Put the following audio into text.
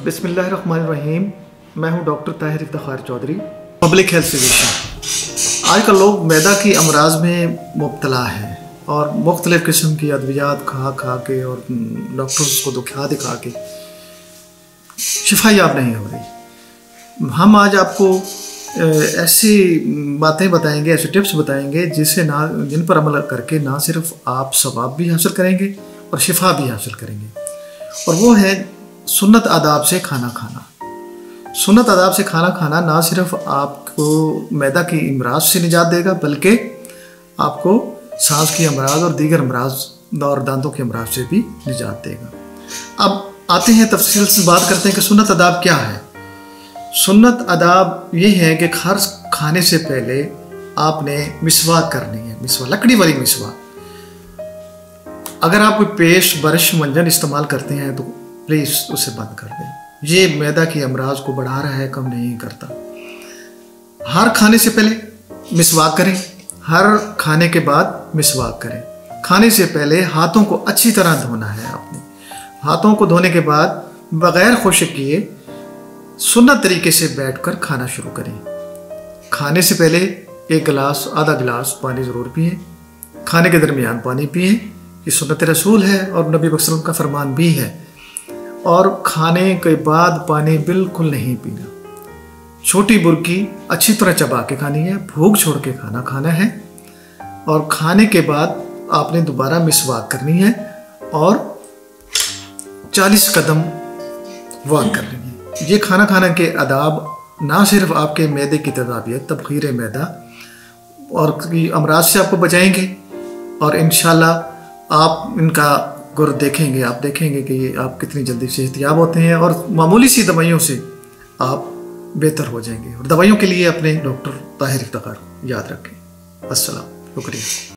बिस्मिल्लाहिर्रहमानिर्रहीम। मैं हूं doctor Tahir Iftikhar Chaudhry, public health physician. आजकल लोग मैदा की अमराज में मुब्तला हैं और मुख्तलिफ़ किस्म की अद्वियात खा के और डॉक्टर्स को दिखा के शिफा याब नहीं हो रही। हम आज आपको ऐसी बातें बताएंगे, ऐसे टिप्स बताएंगे जिन पर अमल करके ना सिर्फ आप सवाब भी हासिल करेंगे और शिफा भी हासिल करेंगे, और वो है सुन्नत आदाब से खाना खाना। सुन्नत आदाब से खाना खाना ना सिर्फ आपको मैदा की अमराज से निजात देगा, बल्कि आपको सांस की अमराज और दीगर अमराज और दांतों के अमराज से भी निजात देगा। अब आते हैं तफसील से बात करते हैं कि सुन्नत आदाब क्या है। सुन्नत आदाब ये है कि हर खाने से पहले आपने मिसवाक करनी है, मिसवाक, लकड़ी वाली मिसवाक। अगर आप कोई पेस्ट, ब्रश, मंजन इस्तेमाल करते हैं तो प्लीज़ उसे बंद कर दें। ये मैदा की अमराज को बढ़ा रहा है, कम नहीं करता। हर खाने से पहले मिसवाक करें, हर खाने के बाद मिसवाक करें। खाने से पहले हाथों को अच्छी तरह धोना है आपने। हाथों को धोने के बाद बग़ैर खुश्क किए सुन्नत तरीके से बैठकर खाना शुरू करें। खाने से पहले एक गिलास, आधा गिलास पानी ज़रूर पिएं। खाने के दरमियान पानी पिएं, ये सुन्नत रसूल है और नबी वसल्लम का फरमान भी है। और खाने के बाद पानी बिल्कुल नहीं पीना। छोटी बुरकी अच्छी तरह चबा के खानी है, भूख छोड़ के खाना खाना है, और खाने के बाद आपने दोबारा मिसवाक करनी है और 40 कदम वॉक करनी है। ये खाना खाने के आदाब ना सिर्फ आपके मैदे की तदाबियत, तबखीर मैदा और अमराज से आपको बचाएंगे, और इंशाल्लाह आप इनका गुर देखेंगे, आप देखेंगे कि आप कितनी जल्दी सेहतयाब होते हैं और मामूली सी दवाइयों से आप बेहतर हो जाएंगे। और दवाइयों के लिए अपने डॉक्टर ताहिर इफ्तिखार याद रखें। अस्सलाम, शुक्रिया।